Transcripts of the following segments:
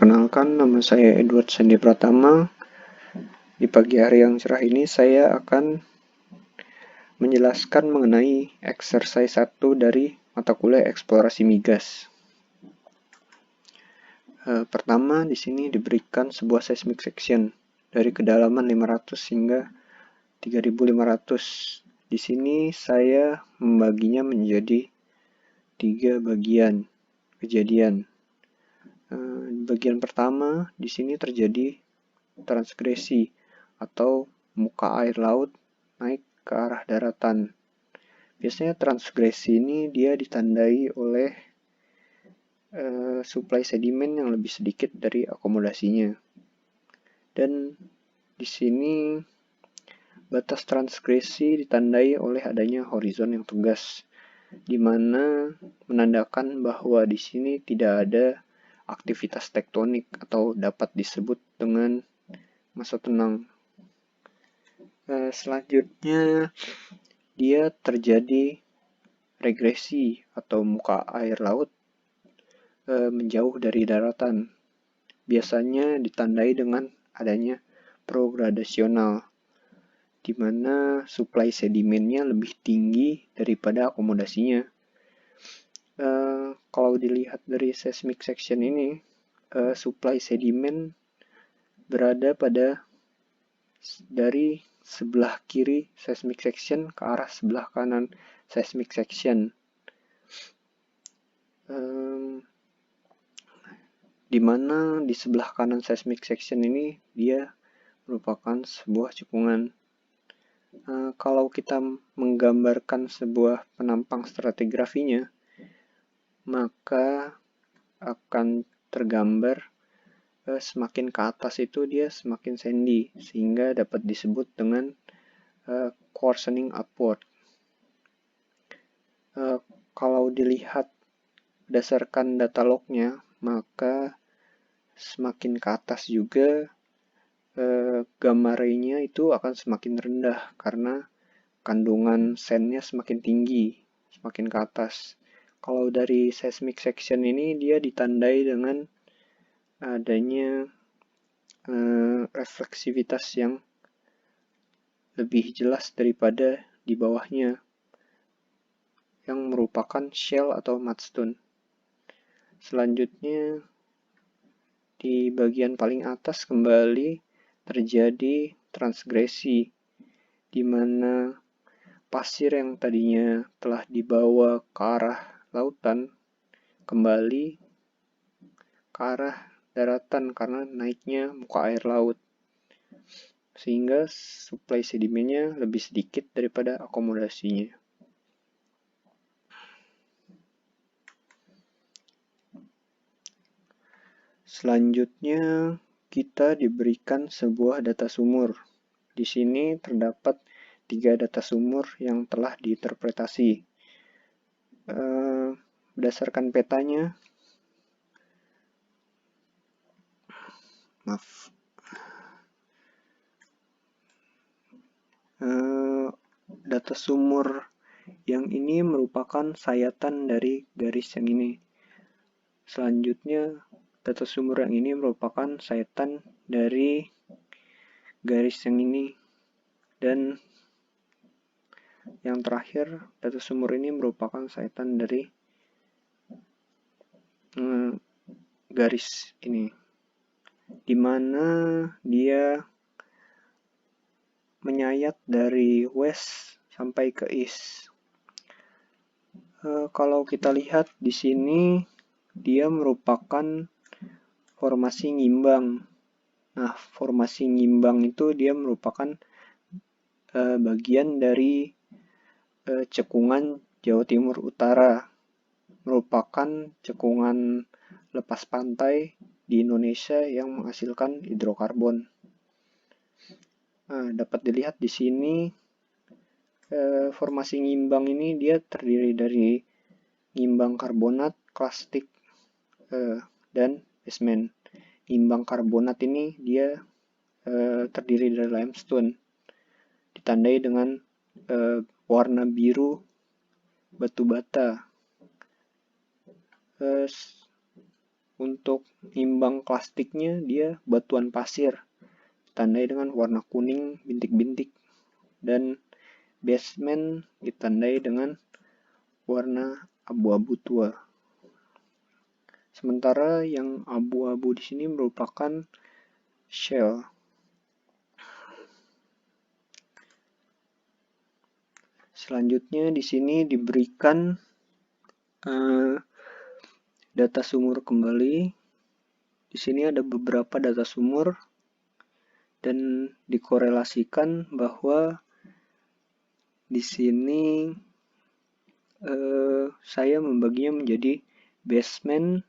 Perkenalkan, nama saya Edward Sandi Pratama. Di pagi hari yang cerah ini saya akan menjelaskan mengenai exercise 1 dari mata kuliah eksplorasi migas. Pertama, di sini diberikan sebuah seismic section dari kedalaman 500 hingga 3500. Di sini saya membaginya menjadi 3 bagian kejadian. Bagian pertama, di sini terjadi transgresi atau muka air laut naik ke arah daratan. Biasanya transgresi ini dia ditandai oleh suplai sedimen yang lebih sedikit dari akomodasinya. Dan di sini batas transgresi ditandai oleh adanya horizon yang tegas, di mana menandakan bahwa di sini tidak ada aktivitas tektonik atau dapat disebut dengan masa tenang. Selanjutnya dia terjadi regresi atau muka air laut menjauh dari daratan. Biasanya ditandai dengan adanya progradasional, di mana suplai sedimennya lebih tinggi daripada akomodasinya. Kalau dilihat dari seismic section ini, suplai sedimen berada dari sebelah kiri seismic section ke arah sebelah kanan seismic section, di mana di sebelah kanan seismic section ini dia merupakan sebuah cekungan. Kalau kita menggambarkan sebuah penampang stratigrafinya, maka akan tergambar semakin ke atas itu dia semakin sandy, sehingga dapat disebut dengan coarsening upward. Kalau dilihat berdasarkan data lognya, maka semakin ke atas juga gamma ray-nya itu akan semakin rendah karena kandungan sandnya semakin tinggi, semakin ke atas. Kalau dari seismic section ini dia ditandai dengan adanya refleksivitas yang lebih jelas daripada di bawahnya, yang merupakan shell atau mudstone. Selanjutnya di bagian paling atas kembali terjadi transgresi, di mana pasir yang tadinya telah dibawa ke arah lautan kembali ke arah daratan karena naiknya muka air laut, sehingga suplai sedimennya lebih sedikit daripada akomodasinya. Selanjutnya kita diberikan sebuah data sumur. Di sini terdapat 3 data sumur yang telah diinterpretasi. Berdasarkan petanya, data sumur yang ini merupakan sayatan dari garis yang ini. Selanjutnya, data sumur yang ini merupakan sayatan dari garis yang ini. Dan yang terakhir, data sumur ini merupakan sayatan dari garis ini, di mana dia menyayat dari west sampai ke east. Kalau kita lihat di sini, dia merupakan formasi nyimbang. Nah, formasi nyimbang itu dia merupakan bagian dari cekungan Jawa Timur Utara, merupakan cekungan lepas pantai di Indonesia yang menghasilkan hidrokarbon. Dapat dilihat di sini formasi nyimbang ini dia terdiri dari nyimbang karbonat, klastik, dan basement. Nyimbang karbonat ini dia terdiri dari limestone, ditandai dengan warna biru batu bata. untuk imbang klastiknya dia batuan pasir, ditandai dengan warna kuning bintik-bintik, dan basement ditandai dengan warna abu-abu tua. Sementara yang abu-abu di sini merupakan shell. Selanjutnya di sini diberikan data sumur kembali. Di sini ada beberapa data sumur dan dikorelasikan bahwa di sini saya membaginya menjadi basement,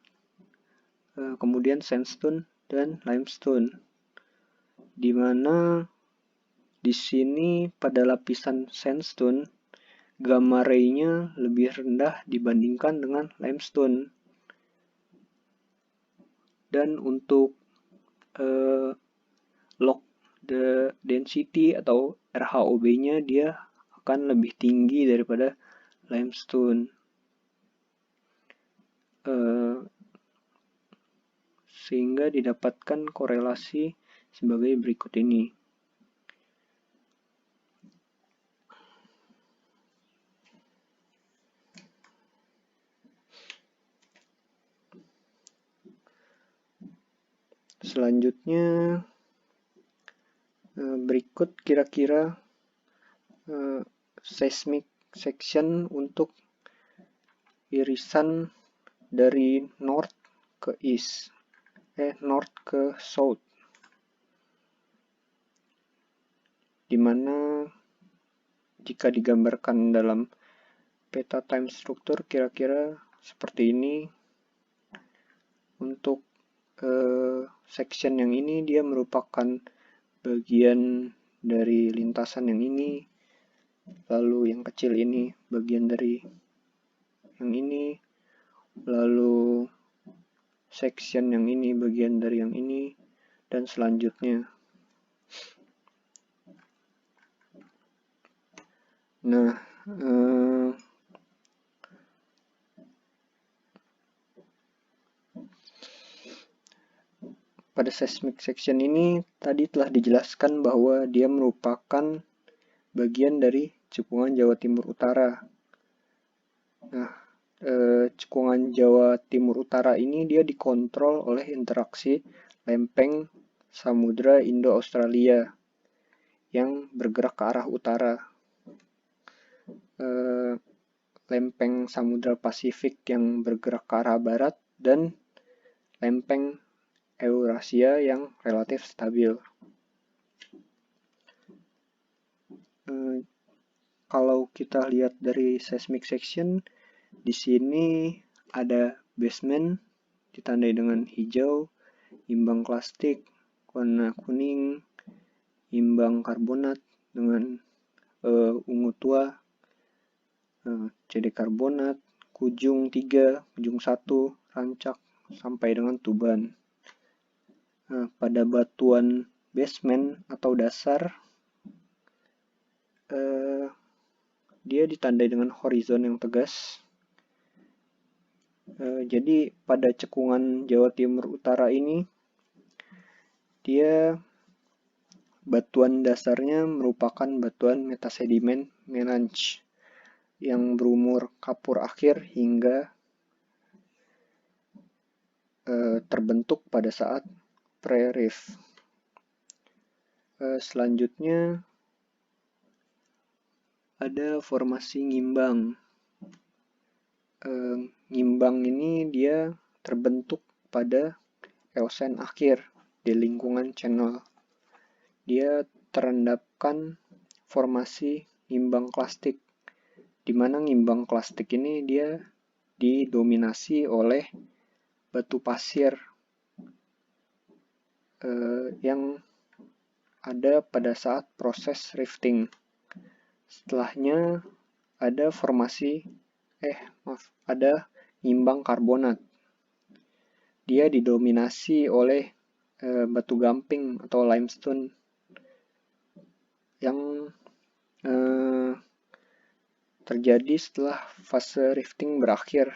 kemudian sandstone dan limestone, di mana di sini pada lapisan sandstone gamma ray-nya lebih rendah dibandingkan dengan limestone, dan untuk log the density atau RHOB-nya dia akan lebih tinggi daripada limestone, sehingga didapatkan korelasi sebagai berikut ini. Selanjutnya berikut kira-kira seismic section untuk irisan dari north ke east, north ke south, dimana jika digambarkan dalam peta time structure kira-kira seperti ini. Untuk section yang ini dia merupakan bagian dari lintasan yang ini, lalu yang kecil ini bagian dari yang ini, lalu section yang ini bagian dari yang ini, dan selanjutnya. Nah, pada seismic section ini tadi telah dijelaskan bahwa dia merupakan bagian dari cekungan Jawa Timur Utara. Nah, cekungan Jawa Timur Utara ini dia dikontrol oleh interaksi lempeng Samudra Indo-Australia yang bergerak ke arah utara, lempeng Samudra Pasifik yang bergerak ke arah barat, dan lempeng Eurasia yang relatif stabil. Kalau kita lihat dari seismic section, di sini ada basement ditandai dengan hijau, imbang klastik warna kuning, imbang karbonat dengan ungu tua, CD karbonat, kujung 3, kujung 1, rancak, sampai dengan tuban. Pada batuan basement atau dasar, dia ditandai dengan horizon yang tegas. Jadi pada cekungan Jawa Timur Utara ini, dia batuan dasarnya merupakan batuan metasedimen melange yang berumur kapur akhir hingga terbentuk pada saat pre-reef. Selanjutnya ada formasi ngimbang. Ngimbang ini dia terbentuk pada Eosen akhir di lingkungan channel. Dia terendapkan formasi ngimbang klastik, di mana ngimbang klastik ini dia didominasi oleh batu pasir yang ada pada saat proses rifting. Setelahnya ada ada ngimbang karbonat. Dia didominasi oleh batu gamping atau limestone yang terjadi setelah fase rifting berakhir,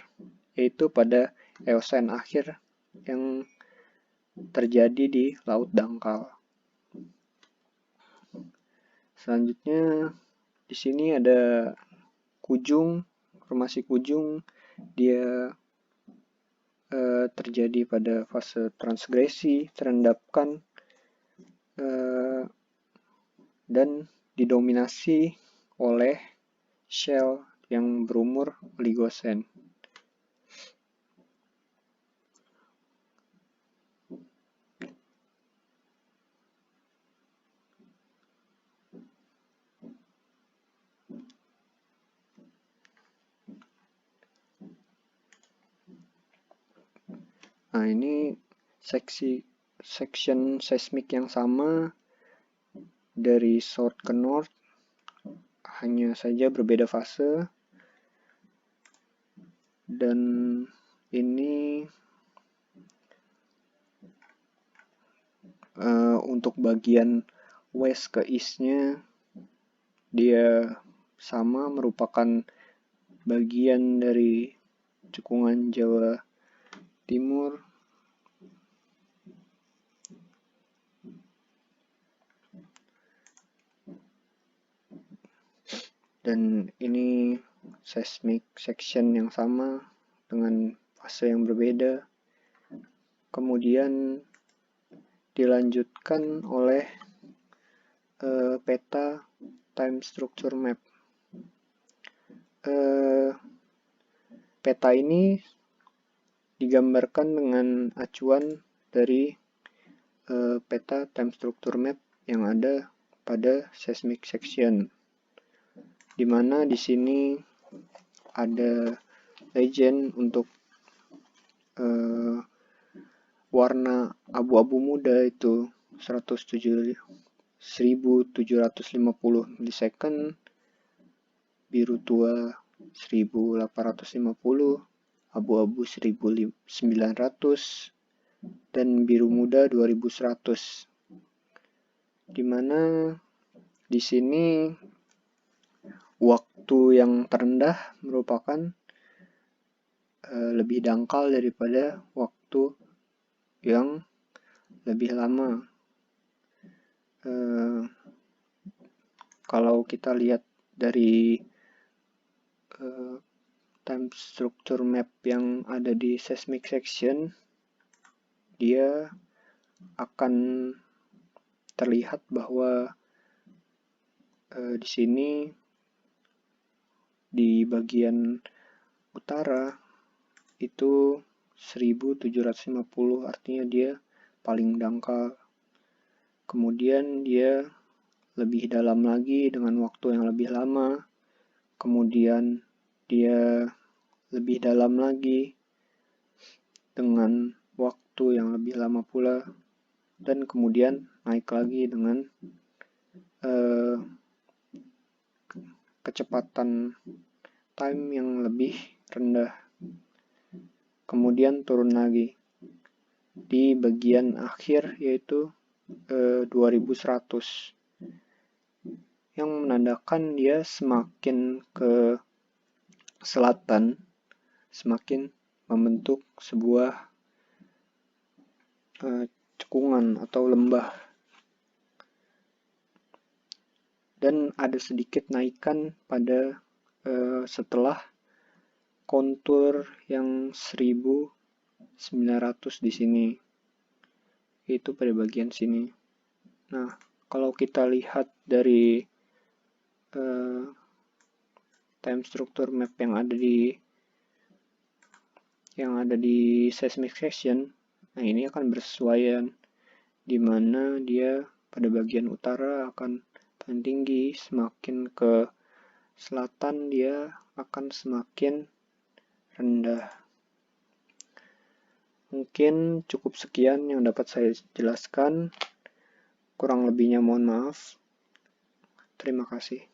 yaitu pada Eosen akhir yang terjadi di laut dangkal. Selanjutnya di sini ada Kujung, formasi Kujung, dia terjadi pada fase transgresi, terendapkan, dan didominasi oleh shell yang berumur Oligosen. Nah, ini section seismik yang sama dari south ke north, hanya saja berbeda fase. Dan ini untuk bagian west ke east-nya dia sama, merupakan bagian dari cekungan Jawa Timur. Dan ini seismic section yang sama dengan fase yang berbeda. Kemudian dilanjutkan oleh peta time structure map. Peta ini digambarkan dengan acuan dari peta time structure map yang ada pada seismic section, di mana di sini ada legend untuk warna abu-abu muda itu 1750 milisecond, biru tua 1850, abu-abu 1900, dan biru muda 2100. Dimana di sini waktu yang terendah merupakan lebih dangkal daripada waktu yang lebih lama. Kalau kita lihat dari time structure map yang ada di seismic section, dia akan terlihat bahwa di sini di bagian utara itu 1750, artinya dia paling dangkal. Kemudian dia lebih dalam lagi dengan waktu yang lebih lama. Kemudian dia lebih dalam lagi dengan waktu yang lebih lama pula. Dan kemudian naik lagi dengan kecepatan time yang lebih rendah. Kemudian turun lagi di bagian akhir, yaitu 2100, yang menandakan dia semakin ke selatan, semakin membentuk sebuah cekungan atau lembah. Dan ada sedikit naikan pada setelah kontur yang 1900 di sini, itu pada bagian sini. Nah, kalau kita lihat dari time structure map yang ada di seismic section, nah ini akan bersesuaian, di mana dia pada bagian utara akan paling tinggi, semakin ke selatan dia akan semakin rendah. Mungkin cukup sekian yang dapat saya jelaskan. Kurang lebihnya mohon maaf. Terima kasih.